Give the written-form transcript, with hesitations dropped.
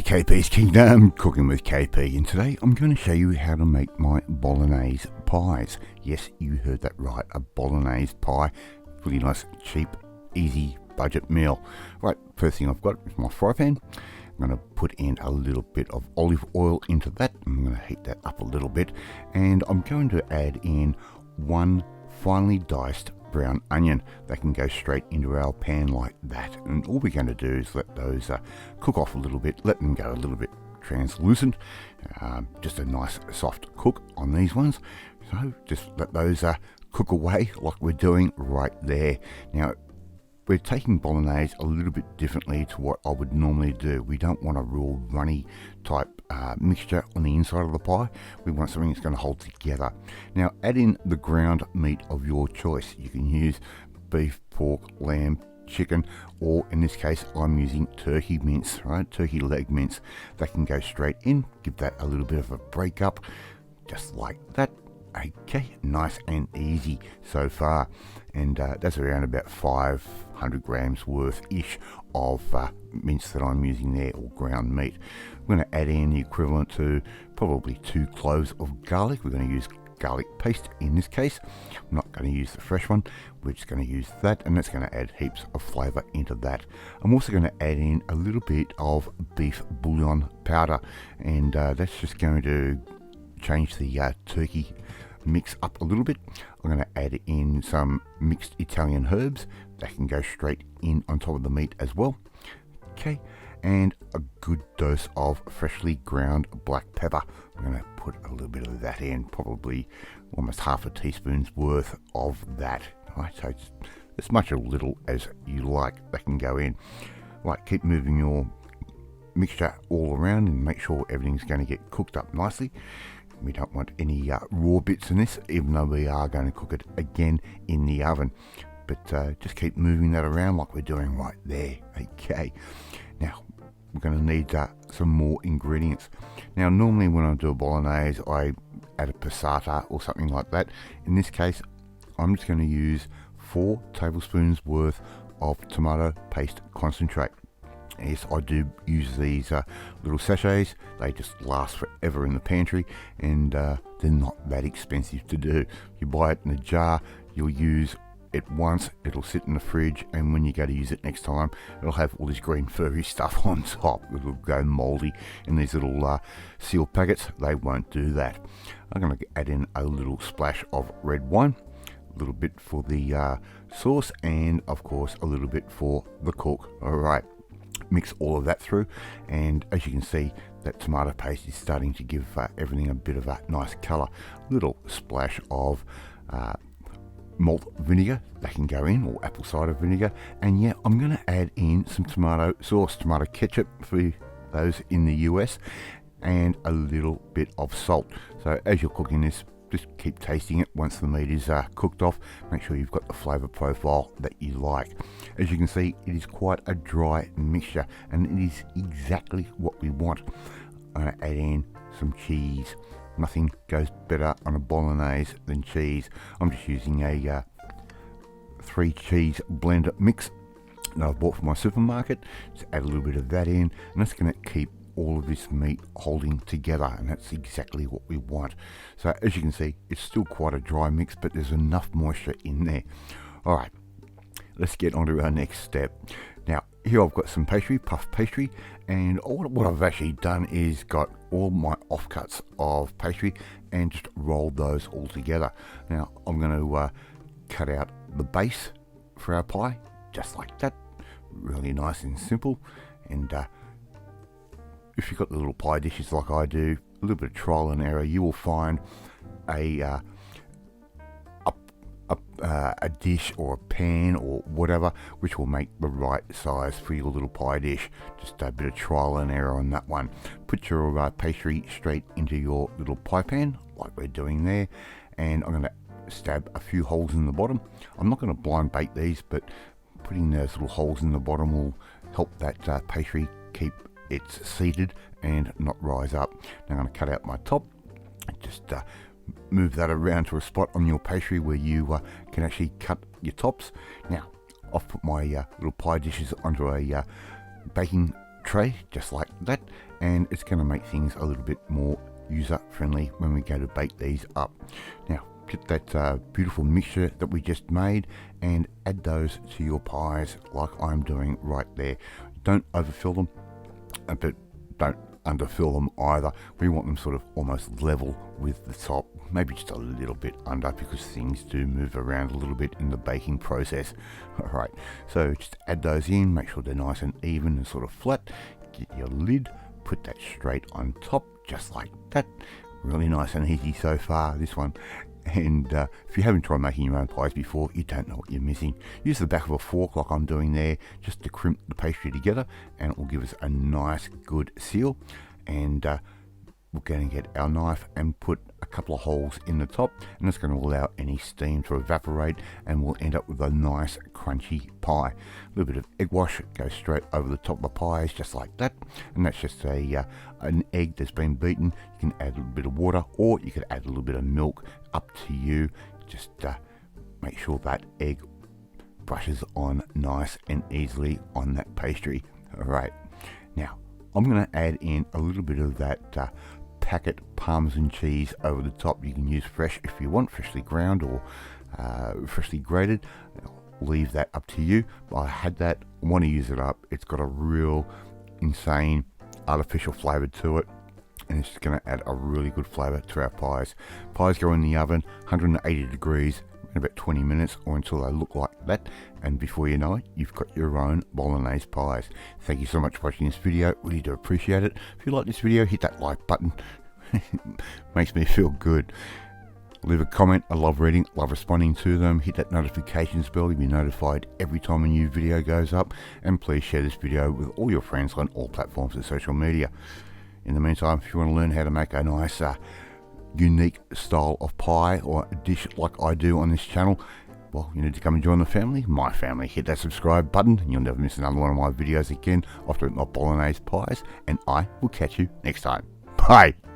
KP's Kingdom, cooking with KP, and today I'm going to show you how to make my Bolognaise pies. Yes, you heard that right, a Bolognaise pie. Really nice, cheap, easy budget meal. Right, first thing I've got is my fry pan. I'm going to put in a little bit of olive oil into that. I'm going to heat that up a little bit, and I'm going to add in one finely diced brown onion. That can go straight into our pan like that, and all we're going to do is let those cook off a little bit, let them go a little bit translucent, just a nice soft cook on these ones. So just let those cook away like we're doing right there. Now we're taking Bolognaise a little bit differently to what I would normally do. We don't want a real runny type mixture on the inside of the pie. We want something that's going to hold together. Now add in the ground meat of your choice. You can use beef, pork, lamb, chicken, or in this case I'm using turkey mince, right? Turkey leg mince. That can go straight in. Give that a little bit of a break up, just like that. Okay, nice and easy so far, and that's around about 500 grams worth ish of mince that I'm using there, or ground meat. I'm going to add in the equivalent to probably 2 cloves of garlic. We're going to use garlic paste in this case. I'm not going to use the fresh one. We're just going to use that, and that's going to add heaps of flavour into that. I'm also going to add in a little bit of beef bouillon powder, and that's just going to change the turkey mix up a little bit. I'm going to add in some mixed Italian herbs that can go straight in on top of the meat as well. Okay, and a good dose of freshly ground black pepper. I'm going to put a little bit of that in, probably almost half a teaspoon's worth of that. Right, so it's as much or little as you like that can go in. Right, keep moving your mixture all around and make sure everything's going to get cooked up nicely. We don't want any raw bits in this, even though we are going to cook it again in the oven. But just keep moving that around like we're doing right there. Okay, now we're going to need some more ingredients. Now normally when I do a Bolognaise I add a passata or something like that. In this case I'm just going to use 4 tablespoons worth of tomato paste concentrate. Yes, I do use these little sachets. They just last forever in the pantry, and they're not that expensive to do. You buy it in a jar, you'll use it once, it'll sit in the fridge, and when you go to use it next time, it'll have all this green furry stuff on top. It'll go moldy in these little sealed packets. They won't do that. I'm going to add in a little splash of red wine, a little bit for the sauce, and of course a little bit for the cook. Alright, mix all of that through, and as you can see, that tomato paste is starting to give everything a bit of a nice colour. Little splash of malt vinegar that can go in, or apple cider vinegar, and yeah, I'm going to add in some tomato sauce, tomato ketchup for those in the US, and a little bit of salt. So as you're cooking this, just keep tasting it once the meat is cooked off. Make sure you've got the flavour profile that you like. As you can see, it is quite a dry mixture, and it is exactly what we want. I'm going to add in some cheese. Nothing goes better on a Bolognaise than cheese. I'm just using a 3 cheese blend mix that I've bought from my supermarket. Just add a little bit of that in, and that's going to keep all of this meat holding together, and that's exactly what we want. So as you can see, it's still quite a dry mix, but there's enough moisture in there. Alright, let's get on to our next step. Now here I've got some pastry, puff pastry, and what I've actually done is got all my offcuts of pastry and just rolled those all together. Now I'm going to cut out the base for our pie, just like that. Really nice and simple. And if you've got the little pie dishes like I do, a little bit of trial and error, you will find a dish or a pan or whatever which will make the right size for your little pie dish. Just a bit of trial and error on that one. Put your pastry straight into your little pie pan like we're doing there, and I'm going to stab a few holes in the bottom. I'm not going to blind bake these, but putting those little holes in the bottom will help that pastry keep it's seated and not rise up. Now I'm going to cut out my top and just move that around to a spot on your pastry where you can actually cut your tops. Now I've put my little pie dishes onto a baking tray just like that, and it's going to make things a little bit more user friendly when we go to bake these up. Now get that beautiful mixture that we just made and add those to your pies like I'm doing right there. Don't overfill them, but don't underfill them either. We want them sort of almost level with the top, maybe just a little bit under, because things do move around a little bit in the baking process. Alright, so just add those in, make sure they're nice and even and sort of flat. Get your lid, put that straight on top, just like that. Really nice and easy so far, this one. And if you haven't tried making your own pies before, you don't know what you're missing. Use the back of a fork like I'm doing there, just to crimp the pastry together, and it will give us a nice good seal. And we're going to get our knife and put a couple of holes in the top, and it's going to allow any steam to evaporate, and we'll end up with a nice crunchy pie. A little bit of egg wash goes straight over the top of the pies, just like that. And that's just an egg that's been beaten. You can add a little bit of water, or you could add a little bit of milk, up to you. Just make sure that egg brushes on nice and easily on that pastry. Alright, now I'm going to add in a little bit of that packet Parmesan cheese over the top. You can use fresh if you want, freshly ground or freshly grated. I'll leave that up to you. I had that, want to use it up. It's got a real insane artificial flavour to it, and it's going to add a really good flavour to our pies. Pies go in the oven, 180 degrees, in about 20 minutes or until they look like that, and before you know it, you've got your own Bolognese pies. Thank you so much for watching this video, really do appreciate it. If you like this video, hit that like button. Makes me feel good. Leave a comment. I love reading, love responding to them. Hit that notifications bell to be notified every time a new video goes up, and please share this video with all your friends on all platforms of social media. In the meantime, if you want to learn how to make a nice unique style of pie or a dish like I do on this channel, well, you need to come and join the family, my family. Hit that subscribe button and you'll never miss another one of my videos again after my Bolognese pies, and I will catch you next time. Bye!